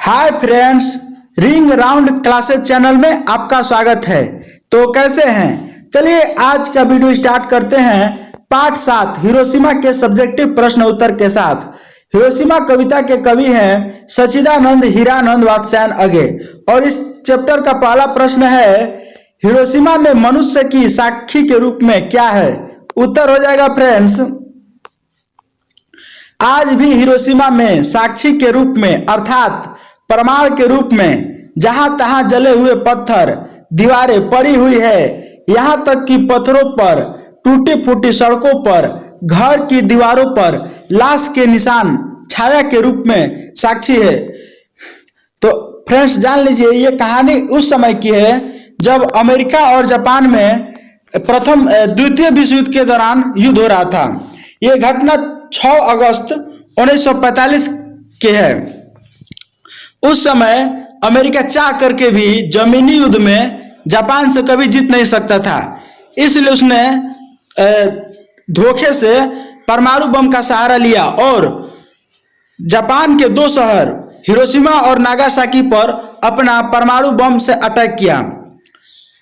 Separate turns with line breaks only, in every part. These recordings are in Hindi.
Hi friends, ring round classes channel में आपका स्वागत है। तो कैसे हैं? चलिए आज का वीडियो स्टार्ट करते हैं पार्ट 7 हिरोशिमा के सब्जेक्टिव प्रश्न उत्तर के साथ। हिरोशिमा कविता के कवि हैं सच्चिदानंद हीरानंद वात्स्यायन अगे और इस चैप्टर का पहला प्रश्न है हिरोशिमा में मनुष्य की साक्षी के रूप में क्या है? उत्तर हो जाएगा फ्रेंड्स, आज भी हिरोशिमा में साक्षी के रूप में अर्थात प्रमाण के रूप में जहां तहां जले हुए पत्थर दीवारें पड़ी हुई है, यहां तक कि पत्थरों पर टूटी फूटी सड़कों पर घर की दीवारों पर लाश के निशान छाया के रूप में साक्षी है। तो फ्रेंड्स जान लीजिए, ये कहानी उस समय की है जब अमेरिका और जापान में द्वितीय विश्व युद्ध के दौरान युद्ध हो रहा था। यह घटना 6 अगस्त 1945 के है। उस समय अमेरिका चाह करके भी जमीनी युद्ध में जापान से कभी जीत नहीं सकता था, इसलिए उसने धोखे से परमाणु बम का सहारा लिया और जापान के 2 शहर हिरोशिमा और नागासाकी पर अपना परमाणु बम से अटैक किया।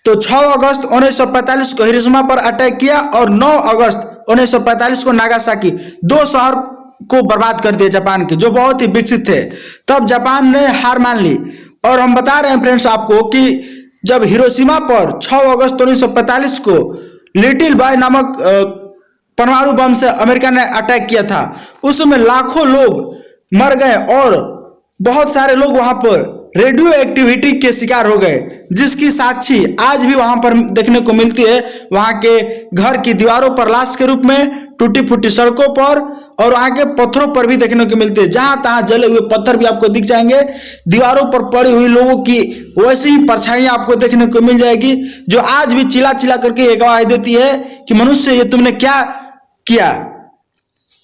तो 6 अगस्त 1945 को हिरोशिमा पर अटैक किया और 9 अगस्त 1945 को नागासाकी, 2 शहर को बर्बाद कर दिया जापान के, जो बहुत ही विकसित थे। तब जापान ने हार मान ली और हम बता रहे हैं फ्रेंड्स आपको कि जब हिरोशिमा पर 6 अगस्त 1945 को लिटिल बॉय नामक परमाणु बम से अमेरिका ने अटैक किया था, उसमें लाखों लोग मर गए और बहुत सारे लोग वहां पर रेडियो एक्टिविटी के शिकार हो गए, जिसकी साक्षी आज भी वहां पर देखने को मिलती है। वहां के घर की दीवारों पर लाश के रूप में, टूटी फूटी सड़कों पर और वहां के पत्थरों पर भी देखने को मिलते हैं। जहां तहां जले हुए पत्थर भी आपको दिख जाएंगे, दीवारों पर पड़ी हुई लोगों की वैसे ही परछाइयां आपको देखने को मिल जाएगी, जो आज भी चिल्ला चिल्ला करके एक गवाही देती है कि मनुष्य ये तुमने क्या किया।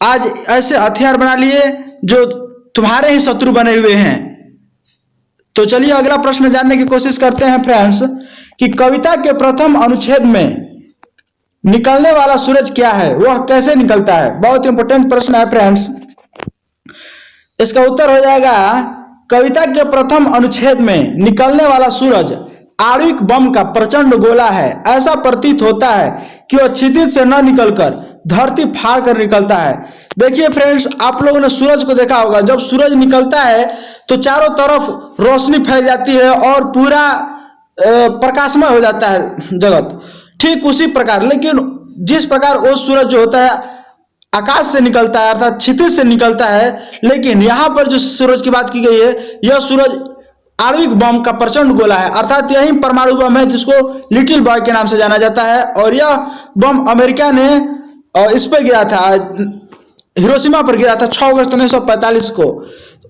आज ऐसे हथियार बना लिए जो तुम्हारे ही शत्रु बने हुए हैं। तो चलिए अगला प्रश्न जानने की कोशिश करते हैं फ्रेंड्स कि कविता के प्रथम अनुच्छेद में निकलने वाला सूरज क्या है, वह कैसे निकलता है? बहुत इंपॉर्टेंट प्रश्न है फ्रेंड्स। इसका उत्तर हो जाएगा कविता के प्रथम अनुच्छेद में निकलने वाला सूरज आणविक बम का प्रचंड गोला है। ऐसा प्रतीत होता है कि वह क्षितिज से न निकलकर धरती फाड़ कर निकलता है। देखिए फ्रेंड्स, आप लोगों ने सूरज को देखा होगा, जब सूरज निकलता है तो चारों तरफ रोशनी फैल जाती है और पूरा प्रकाशमय हो जाता है जगत। ठीक उसी प्रकार, लेकिन जिस प्रकार वो सूरज जो होता है आकाश से निकलता है अर्थात क्षितिज से निकलता है, लेकिन यहाँ पर जो सूरज की बात की गई है, यह सूरज आणविक बम का प्रचंड गोला है, अर्थात यही परमाणु बम है जिसको लिटिल बॉय के नाम से जाना जाता है। और यह बम अमेरिका ने इस पर गिरा था, हिरोशिमा पर गिरा था 6 अगस्त 1945 को।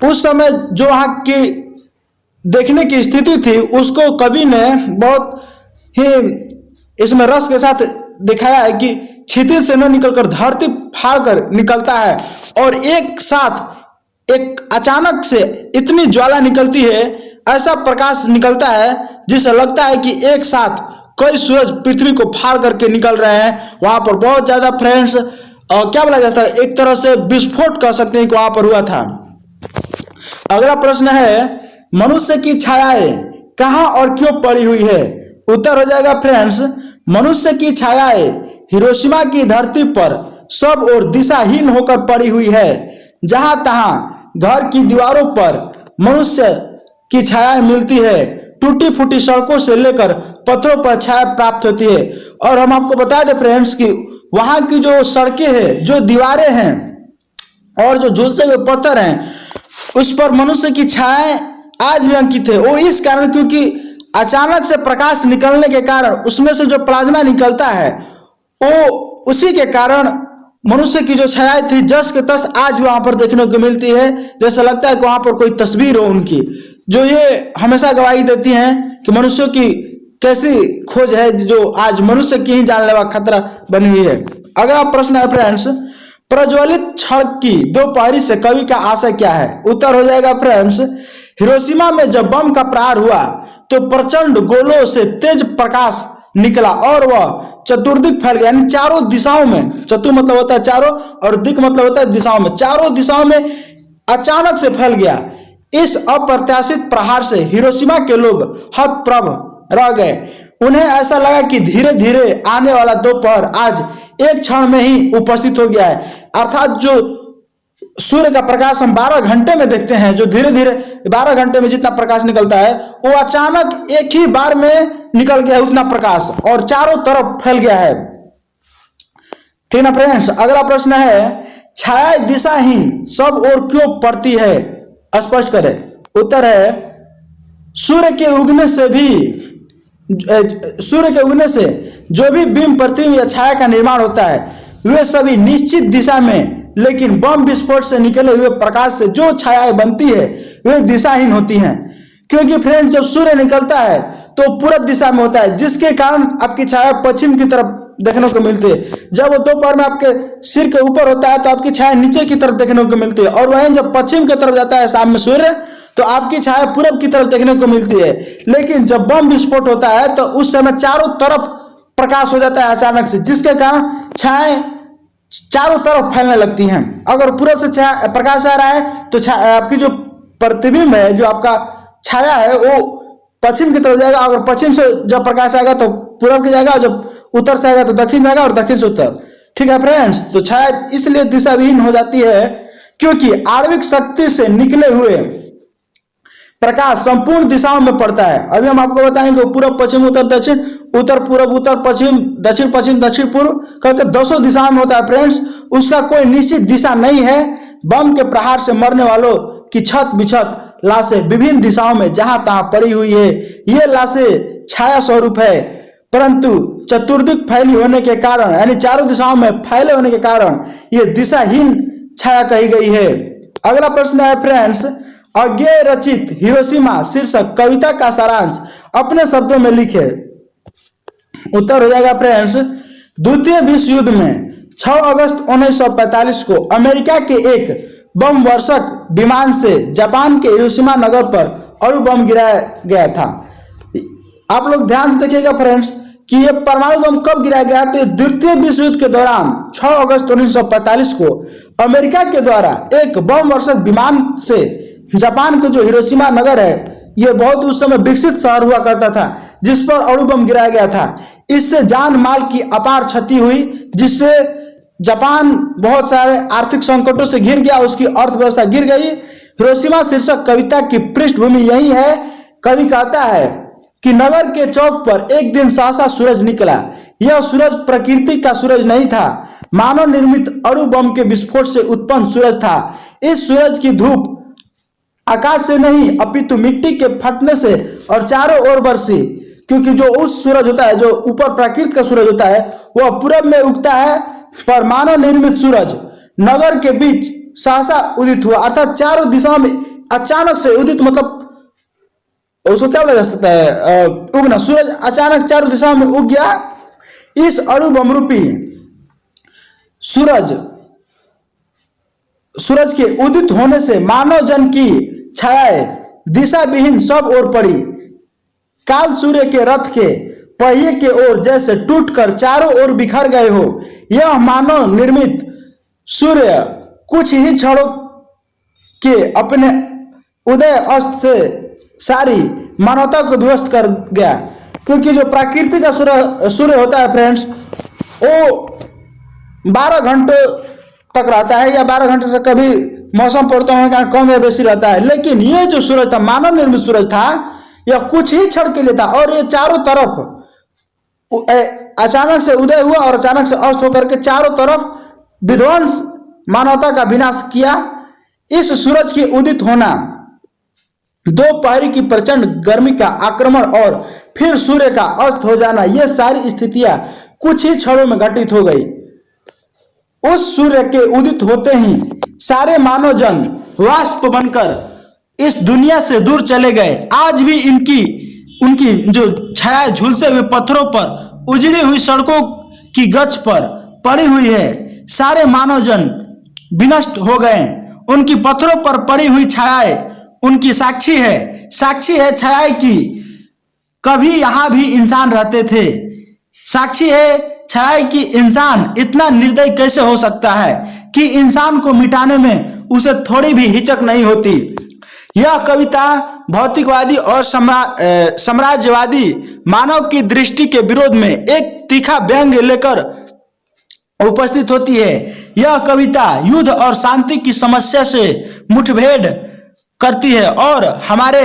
उस समय जो वहां की देखने की स्थिति थी उसको कवि ने बहुत ही इसमें रस के साथ दिखाया है कि क्षितिज से न निकलकर धरती फाड़ कर निकलता है और एक साथ एक अचानक से इतनी ज्वाला निकलती है, ऐसा प्रकाश निकलता है जिससे लगता है कि एक साथ कई सूरज पृथ्वी को फाड़ करके निकल रहे हैं। वहां पर बहुत ज्यादा फ्रेंड्स क्या बोला जाता है, एक तरह से विस्फोट कह सकते हैं कि वहां पर हुआ था। अगला प्रश्न है मनुष्य की छायाएं कहां और क्यों पड़ी हुई है? उत्तर हो जाएगा फ्रेंड्स, मनुष्य की छायाएं हिरोशिमा की धरती पर सब ओर दिशाहीन होकर पड़ी हुई है। जहां तहां घर की दीवारों पर मनुष्य की छाया मिलती है, टूटी फूटी सड़कों से लेकर पत्थरों पर छाया प्राप्त होती है। और हम आपको बता दें फ्रेंड्स कि वहां की जो सड़कें हैं, जो दीवारें हैं और जो झुलसे हुए पत्थर हैं, उस पर मनुष्य की छाया आज भी अंकित है। वो इस कारण क्योंकि अचानक से प्रकाश निकलने के कारण उसमें से जो प्लाज्मा निकलता है, वो उसी के कारण मनुष्य की जो छाया थी जस के तस आज भी वहां पर देखने को मिलती है। जैसा लगता है कि वहां पर कोई तस्वीर हो उनकी, जो ये हमेशा गवाही देती हैं कि मनुष्यों की कैसी खोज है, जो आज मनुष्य की ही जानलेवा खतरा बनी हुई है। अगला प्रश्न है फ्रेंड्स, प्रज्वलित छड़ की दोपहरी से कवि का आशय क्या है? उत्तर हो जाएगा फ्रेंड्स, हिरोशिमा में जब बम का प्रहार हुआ तो प्रचंड गोलों से तेज प्रकाश निकला और वह चतुर्दिक फैल गया, यानी चारों दिशाओं में। चतुर मतलब होता है चारों और दिक मतलब होता है दिशाओं में, चारों दिशाओं में अचानक से फैल गया। इस अप्रत्याशित प्रहार से हिरोशिमा के लोग हतप्रभ रह गए। उन्हें ऐसा लगा कि धीरे धीरे आने वाला दोपहर आज एक क्षण में ही उपस्थित हो गया है। अर्थात जो सूर्य का प्रकाश हम 12 घंटे में देखते हैं, जो धीरे धीरे 12 घंटे में जितना प्रकाश निकलता है, वो अचानक एक ही बार में निकल गया उतना प्रकाश और चारों तरफ फैल गया है। ठीक ना फ्रेंड्स, अगला प्रश्न है, छाया दिशाहीन सब ओर क्यों पड़ती है, स्पष्ट करें। उत्तर है, सूर्य के उगने से जो भी बिंब प्रतिबिंब या छाया का निर्माण होता है वे सभी निश्चित दिशा में, लेकिन बम विस्फोट से निकले हुए प्रकाश से जो छायाएं बनती है वे दिशाहीन होती हैं। क्योंकि फ्रेंड्स, जब सूर्य निकलता है तो पूरब दिशा में होता है, जिसके कारण आपकी छाया पश्चिम की तरफ देखने को मिलती है। जब वो दोपहर में आपके सिर के ऊपर होता है तो आपकी छाया नीचे की तरफ देखने को मिलती है, और वहीं जब पश्चिम की तरफ जाता है शाम में सूर्य, तो आपकी छाया पूरब की तरफ देखने को मिलती है। लेकिन जब बम विस्फोट होता है तो उस समय चारों तरफ प्रकाश हो जाता है अचानक से, जिसके कारण छायाएं चारों तरफ फैलने लगती हैं। अगर पूरब से प्रकाश आ रहा है तो आपकी जो प्रतिबिंब है, जो आपका छाया है, वो पश्चिम की तरफ जाएगा। अगर पश्चिम से जब प्रकाश आएगा तो पूरब की जाएगा, और जब उत्तर से आएगा तो दक्षिण जाएगा, और दक्षिण से उत्तर। ठीक है फ्रेंड्स, तो छाया इसलिए दिशाविहीन हो जाती है क्योंकि आणविक शक्ति से निकले हुए प्रकाश संपूर्ण दिशाओं में पड़ता है। अभी हम आपको बताएंगे पूर्व पश्चिम उत्तर दक्षिण, उत्तर पूर्व उत्तर पश्चिम, दक्षिण पश्चिम दक्षिण पूर्व करके 200 दिशाओं में होता है फ्रेंड्स। उसका कोई निश्चित दिशा नहीं है। बम के प्रहार से मरने वालों की छत बिछत लाशें विभिन्न दिशाओं में जहां तहां पड़ी हुई है। ये लाशें छाया स्वरूप है, परंतु चतुर्दिक फैली होने के कारण, यानी चारों दिशाओं में फैले होने के कारण ये दिशाहीन छाया कही गई है। अगला प्रश्न है फ्रेंड्स, अज्ञेय रचित हिरोशिमा शीर्षक कविता का सारांश अपने शब्दों में लिखे। उत्तर हो जाएगा फ्रेंड्स, द्वितीय विश्व युद्ध में 6 अगस्त 1945 को अमेरिका के एक बम वर्षक विमान से जापान के हिरोशिमा नगर पर अणु बम गिराया गया था। आप लोग ध्यान से देखिएगा फ्रेंड्स कि ये परमाणु बम कब गिराया गया, तो द्वितीय विश्व युद्ध के दौरान 6 अगस्त 1945 को अमेरिका के द्वारा एक बम वर्षक विमान से जापान के जो हिरोशिमा नगर है, यह बहुत उस समय विकसित शहर हुआ करता था, जिस पर अणु बम गिराया गया था। इससे जान माल की अपार क्षति हुई, जिससे जापान बहुत सारे आर्थिक संकटों से घिर गया, उसकी अर्थव्यवस्था गिर गई। हिरोशिमा शीर्षक कविता की पृष्ठभूमि यही है। कवि कहता है कि नगर के चौक पर एक दिन सहसा सूरज निकला। यह सूरज प्रकृति का सूरज नहीं था, मानव निर्मित अणु बम के विस्फोट से उत्पन्न सूरज था। इस सूरज की धूप आकाश से नहीं अपितु मिट्टी के फटने से और चारों ओर बरसी, क्योंकि जो उस सूरज होता है, जो ऊपर प्रकृति का सूरज होता है, वह पूरब में उगता है, पर मानव निर्मित सूरज नगर के बीच सहसा उदित हुआ। अर्थात चारों दिशाओं में अचानक से उदित, मतलब उसको क्या बोला जा सकता है, उगना। सूरज अचानक चारों दिशाओं में उग गया। इस अणु बम रूपी सूरज के उदित होने से मानव जन की छायाएं दिशा विहीन सब ओर पड़ी। काल सूर्य के रथ के पहिए के ओर जैसे टूटकर चारों ओर बिखर गए हो। यह मानव निर्मित सूर्य कुछ ही क्षणों के अपने उदय अस्त से सारी मानवता को विध्वस्त कर गया। क्योंकि जो प्रकृति का सूर्य होता है फ्रेंड्स, वो 12 घंटों तक रहता है, या 12 घंटे से कभी मौसम परिवर्तन होने का कम या बेसी रहता है। लेकिन ये जो सूरज था, मानव निर्मित सूरज था, यह कुछ ही क्षण के लिए था, और ये चारों तरफ अचानक से उदय हुआ और अचानक से अस्त होकर के चारों तरफ विध्वंस, मानवता का विनाश किया। इस सूरज के उदित होना, दोपहर की प्रचंड गर्मी का आक्रमण और फिर सूर्य का अस्त हो जाना, ये सारी स्थितियां कुछ ही क्षणों में घटित हो गई। उस सूर्य के उदित होते ही सारे मानव जन वाष्प बनकर इस दुनिया से दूर चले गए। आज भी उनकी जो छाया झुलसे हुए पत्थरों पर, उजड़ी हुई सड़कों की गच पर पड़ी हुई है। सारे मानव जन विनष्ट हो गए। उनकी पत्थरों पर पड़ी हुई छायाएं उनकी साक्षी है छाया की कभी यहां भी इंसान रहते थे। साक्षी है छाया की इंसान इतना निर्दयी कैसे हो सकता है कि इंसान को मिटाने में उसे थोड़ी भी हिचक नहीं होती। यह कविता भौतिकवादी और साम्राज्यवादी मानव की दृष्टि के विरोध में एक तीखा व्यंग्य लेकर उपस्थित होती है। यह कविता युद्ध और शांति की समस्या से मुठभेड़ करती है और हमारे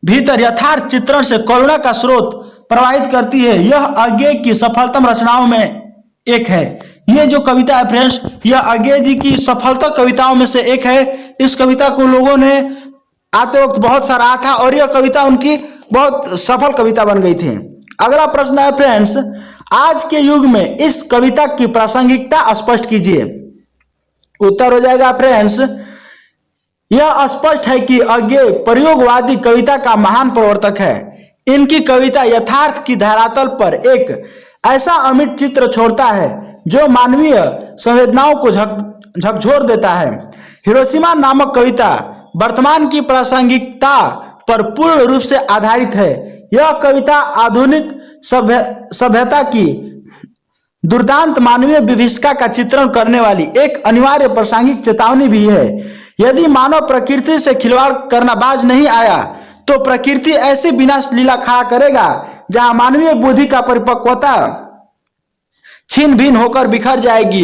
भीतर यथार्थ चित्रण से करुणा का स्रोत प्रवाहित करती है। यह अज्ञे की सफलतम रचनाओं में एक है। ये जो कविता है फ्रेंड्स, यह अज्ञे जी की सफलता कविताओं में से एक है। इस कविता को लोगों ने आते वक्त बहुत सराहा था और यह कविता उनकी बहुत सफल कविता बन गई थी। अगला प्रश्न है फ्रेंड्स, आज के युग में इस कविता की प्रासंगिकता स्पष्ट कीजिए। उत्तर हो जाएगा फ्रेंड्स, यह स्पष्ट है कि अज्ञे प्रयोगवादी कविता का महान प्रवर्तक है। इनकी कविता यथार्थ की धरातल पर एक ऐसा अमिट चित्र छोड़ता है जो मानवीय संवेदनाओं को झकझोर देता है। हिरोशिमा नामक कविता वर्तमान की प्रासंगिकता पर पूर्ण रूप से आधारित है। यह कविता आधुनिक सभ्यता की दुर्दांत मानवीय विभीषिका का चित्रण करने वाली एक अनिवार्य प्रासंगिक चेतावनी भी है। यदि मानव प्रकृति से खिलवाड़ करना बाज नहीं आया तो प्रकृति ऐसी विनाश लीला खड़ा करेगा जहां मानवीय बुद्धि का परिपक्वता छीन भिन्न होकर बिखर जाएगी।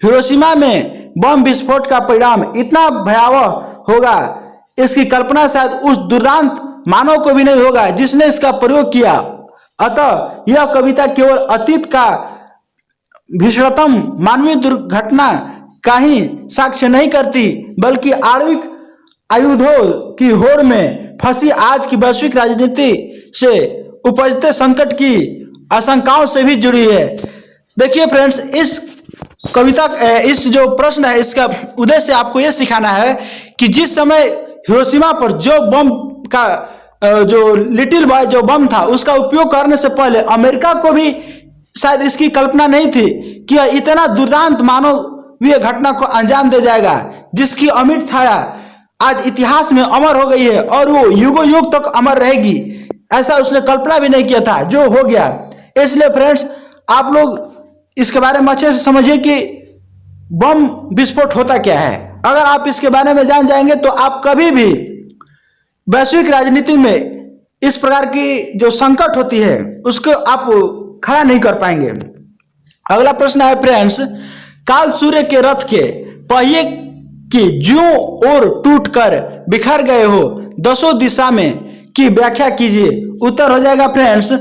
हिरोशिमा में बम विस्फोट का परिणाम इतना भयावह होगा, इसकी कल्पना शायद उस दुर्दांत मानव को भी नहीं होगा जिसने इसका प्रयोग किया। अतः यह कविता केवल अतीत का भीषणतम मानवीय दुर्घटना का ही साक्ष्य नहीं करती, बल्कि आणविक आयुधों की होड़ में फंसी आज की वैश्विक राजनीति से उपजते संकट की आशंकाओं से भी जुड़ी है। देखिए फ्रेंड्स, इस कविता इस जो प्रश्न है इसका उद्देश्य आपको यह सिखाना है कि जिस समय हिरोशिमा पर जो बम का जो लिटिल बॉय जो बम था उसका उपयोग करने से पहले अमेरिका को भी शायद इसकी कल्पना नहीं थी कि यह इतना दुर्दांत मानवीय घटना को अंजाम दे जाएगा जिसकी अमिट छाया आज इतिहास में अमर हो गई है और वो युगों युग तक अमर रहेगी। ऐसा उसने कल्पना भी नहीं किया था, जो हो गया। इसलिए फ्रेंड्स, आप लोग इसके बारे में अच्छे से समझिए कि बम विस्फोट होता क्या है। अगर आप इसके बारे में जान जाएंगे तो आप कभी भी वैश्विक राजनीति में इस प्रकार की जो संकट होती है उसको आप खड़ा नहीं कर पाएंगे। अगला प्रश्न है फ्रेंड्स, काल सूर्य के रथ के पहिए की ज्यों और टूटकर बिखर गए हो दसों दिशा में की व्याख्या कीजिए। उत्तर हो जाएगा फ्रेंड्स,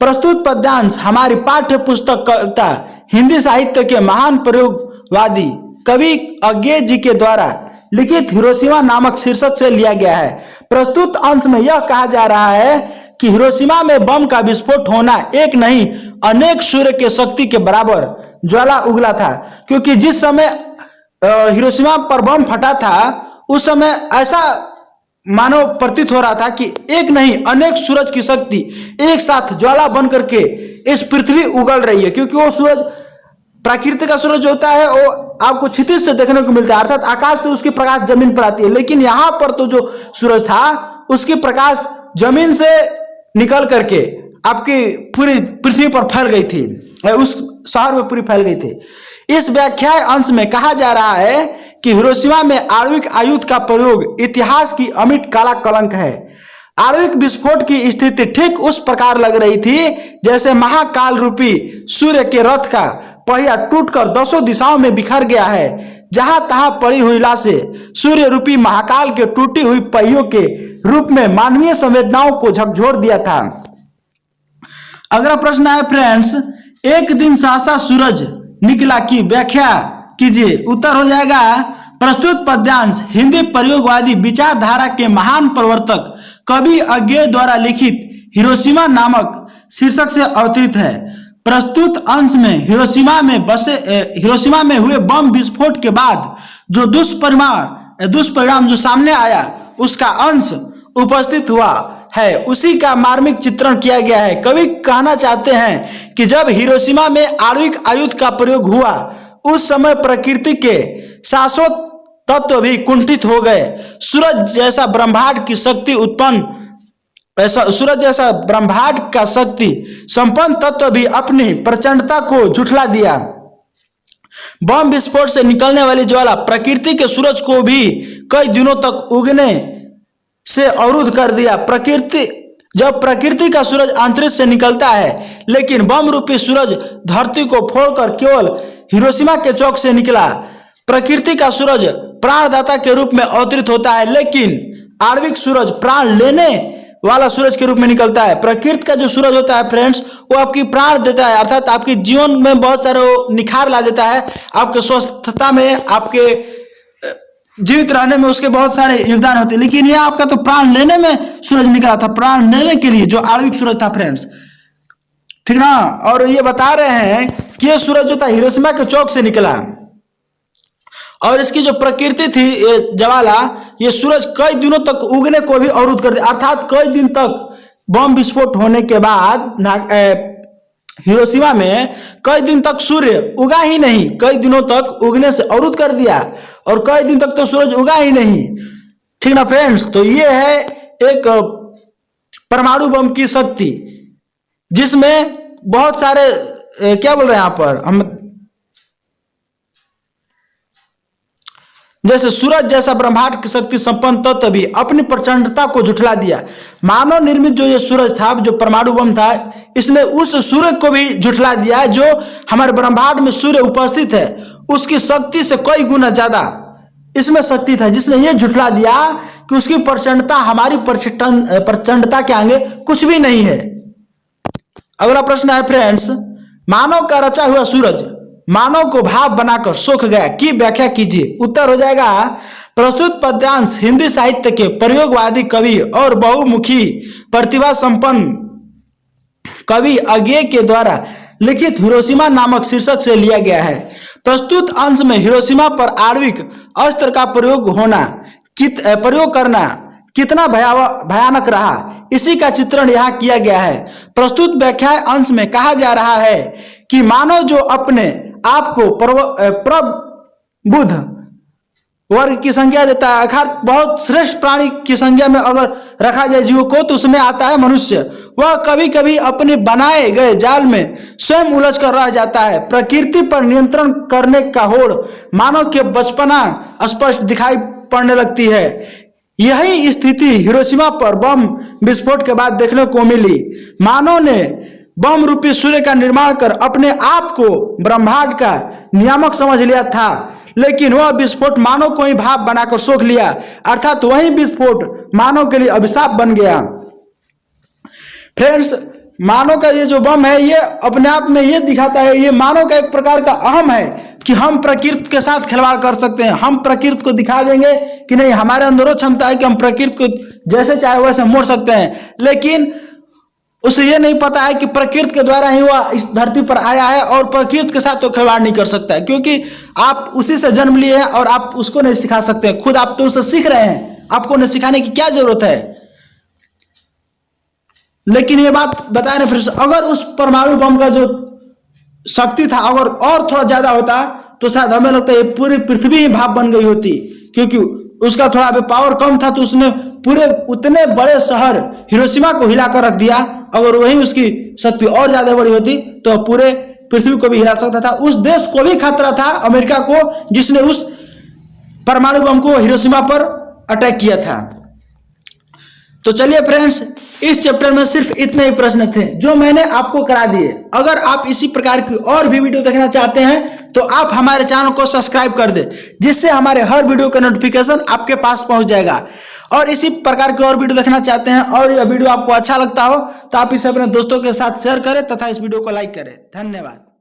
प्रस्तुत पद्यांश हमारी पाठ्य पुस्तक कविता हिंदी साहित्य के महान प्रयोगवादी कवि अज्ञे जी के द्वारा लिखित हिरोशिमा नामक शीर्षक से लिया गया है। प्रस्तुत अंश में यह कहा जा रहा है कि हिरोशिमा में बम का विस्फोट होना एक नहीं अनेक सूर्य के शक्ति के बराबर ज्वाला उगला था, क्योंकि जिस समय हिरोशिमा पर बम फटा था उस समय ऐसा मानो प्रतीत हो रहा था कि एक नहीं अनेक सूरज की शक्ति एक साथ ज्वाला बन करके इस पृथ्वी उगल रही है। क्योंकि वो सूरज प्राकृतिक का सूरज होता है वो आपको क्षितिज से देखने को मिलता है, अर्थात आकाश से उसकी प्रकाश जमीन पर आती है, लेकिन यहाँ पर तो जो सूरज था उसकी प्रकाश जमीन से निकल करके आपकी पूरी पृथ्वी पर फैल गई थी, उस शहर में पूरी फैल गई थी। इस व्याख्या अंश में कहा जा रहा है कि हिरोशिमा में आणविक आयुध का प्रयोग इतिहास की अमिट काला कलंक है। आणविक विस्फोट की स्थिति ठीक उस प्रकार लग रही थी जैसे महाकाल रूपी सूर्य के रथ का पहिया टूटकर दसों दिशाओं में बिखर गया है। जहां तहां पड़ी हुई लाशें सूर्य रूपी महाकाल के टूटी हुई पहियों के रूप में मानवीय संवेदनाओं को झकझोर दिया था। अगला प्रश्न है फ्रेंड्स, एक दिन सहसा सूरज निकला की व्याख्या कीजिए। उत्तर हो जाएगा, प्रस्तुत पद्यांश हिंदी प्रयोगवादी विचारधारा के महान प्रवर्तक कवि अज्ञे द्वारा लिखित हिरोशिमा नामक शीर्षक से अवतरित है। प्रस्तुत अंश में हिरोशिमा में हुए बम विस्फोट के बाद जो दुष्परिणाम जो सामने आया उसका अंश उपस्थित हुआ है, उसी का मार्मिक चित्रण किया गया है। कवि कहना चाहते हैं कि जब हिरोशिमा में आणविक आयुध का प्रयोग हुआ उस समय प्रकृति के शाश्वत तत्व भी कुंठित हो गए। सूरज जैसा ब्रह्मांड का शक्ति संपन्न तत्व भी अपनी प्रचंडता को झुठला दिया। बम विस्फोट से निकलने वाली ज्वाला प्रकृति के सूरज को भी कई दिनों तक उगने से अवरुद्ध कर दिया। जब प्रकृति का सूरज अंतरिक्ष से निकलता है, लेकिन बम रूपी सूरज धरती को फोड़कर केवल हिरोशिमा के चौक से निकला। प्रकृति का सूरज प्राणदाता के रूप में अवतरित होता है, लेकिन आणविक सूरज प्राण लेने वाला सूरज के रूप में निकलता है। प्रकृति का जो सूरज होता है फ्रेंड्स, वो आपकी प्राण देता है, अर्थात आपके जीवन में बहुत सारे निखार ला देता है, आपके स्वस्थता में, आपके जीवित रहने में उसके बहुत सारे योगदान होते हैं। लेकिन यह आपका तो प्राण लेने में सूरज निकला था, प्राण लेने के लिए जो आणविक सूरज था फ्रेंड्स, ठीक ना। और ये बता रहे हैं कि यह सूरज जो था हिरोशिमा के चौक से निकला, और इसकी जो प्रकृति थी ये ज्वाला, ये सूरज कई दिनों तक उगने को भी अवरुद्ध कर दिया। अर्थात कई दिन तक बम विस्फोट होने के बाद हिरोशिमा में कई दिन तक सूर्य उगा ही नहीं, कई दिनों तक उगने से अवरुद्ध कर दिया, और कई दिन तक तो सूरज उगा ही नहीं, ठीक ना फ्रेंड्स। तो ये है एक परमाणु बम की शक्ति, जिसमें बहुत सारे क्या बोल रहे हैं यहां पर हम, जैसे सूरज जैसा ब्रह्मांड की शक्ति संपन्न तत्व भी अपनी प्रचंडता को झुठला दिया। मानव निर्मित जो ये सूरज था, जो परमाणु बम था, इसने उस सूर्य को भी झुठला दिया जो हमारे ब्रह्मांड में सूर्य उपस्थित है, उसकी शक्ति से कई गुना ज्यादा इसमें शक्ति था, जिसने ये झुठला दिया कि उसकी प्रचंडता हमारी प्रचंडता के आगे कुछ भी नहीं है। अगला प्रश्न है फ्रेंड्स, मानव का रचा हुआ सूरज मानव को भाव बनाकर सोख गया की व्याख्या कीजिए। उत्तर हो जाएगा, प्रस्तुत पद्यांश हिंदी साहित्य के प्रयोगवादी कवि और बहुमुखी प्रतिभा संपन्न कवि अज्ञे के द्वारा लिखित हिरोशिमा नामक शीर्षक से लिया गया है। प्रस्तुत अंश में हिरोशिमा पर आणविक अस्त्र का प्रयोग करना कितना भयानक रहा, इसी का चित्रण यहाँ किया गया है। प्रस्तुत व्याख्या अंश में कहा जा रहा है कि मानव जो अपने आप को प्रबुद्ध वर्ग की संज्ञा देता है, अर्थात बहुत श्रेष्ठ प्राणी की संज्ञा में अगर रखा जाए जीव को, तो उसमें आता है मनुष्य। वह कभी कभी अपने बनाए गए जाल में स्वयं उलझ कर रह जाता है। प्रकृति पर नियंत्रण करने का होड़ मानव के बचपना स्पष्ट दिखाई पड़ने लगती है। यही स्थिति हिरोशिमा पर बम विस्फोट के बाद देखने को मिली। मानव ने बम रूपी सूर्य का निर्माण कर अपने आप को ब्रह्मांड का नियामक समझ लिया था, लेकिन वह विस्फोट मानव को ही भाव बनाकर सोख लिया, अर्थात वही विस्फोट मानव के लिए अभिशाप बन गया। फ्रेंड्स, मानव का ये जो बम है, ये अपने आप में ये दिखाता है, ये मानव का एक प्रकार का अहम है कि हम प्रकृति के साथ खिलवाड़ कर सकते हैं। हम प्रकृति को दिखा देंगे कि नहीं, हमारे अंदर वो क्षमता है कि हम प्रकृति को जैसे चाहे वैसे मोड़ सकते हैं, लेकिन उसे ये नहीं पता है कि प्रकृति के द्वारा ही वह इस धरती पर आया है और प्रकृति के साथ तो खिलवाड़ नहीं कर सकता है, क्योंकि आप उसी से जन्म लिए हैं और आप उसको नहीं सिखा सकते। खुद आप तो उसे सीख रहे हैं, आपको उन्हें सिखाने की क्या जरूरत है। लेकिन ये बात बता रहे फिर, अगर उस परमाणु बम का जो शक्ति था अगर और थोड़ा ज्यादा होता तो शायद हमें लगता है पूरी पृथ्वी ही भाप बन गई होती, क्योंकि उसका थोड़ा पावर कम था तो उसने पूरे उतने बड़े शहर हिरोशिमा को हिलाकर रख दिया। अगर वही उसकी शक्ति और ज्यादा बड़ी होती तो पूरे पृथ्वी को भी हिला सकता था। उस देश को भी खतरा था, अमेरिका को, जिसने उस परमाणु बम को हिरोशिमा पर अटैक किया था। तो चलिए फ्रेंड्स, इस चैप्टर में सिर्फ इतने ही प्रश्न थे जो मैंने आपको करा दिए। अगर आप इसी प्रकार की और भी वीडियो देखना चाहते हैं तो आप हमारे चैनल को सब्सक्राइब कर दें, जिससे हमारे हर वीडियो का नोटिफिकेशन आपके पास पहुंच जाएगा। और इसी प्रकार की और वीडियो देखना चाहते हैं और यह वीडियो आपको अच्छा लगता हो तो आप इसे अपने दोस्तों के साथ शेयर करें तथा इस वीडियो को लाइक करें। धन्यवाद।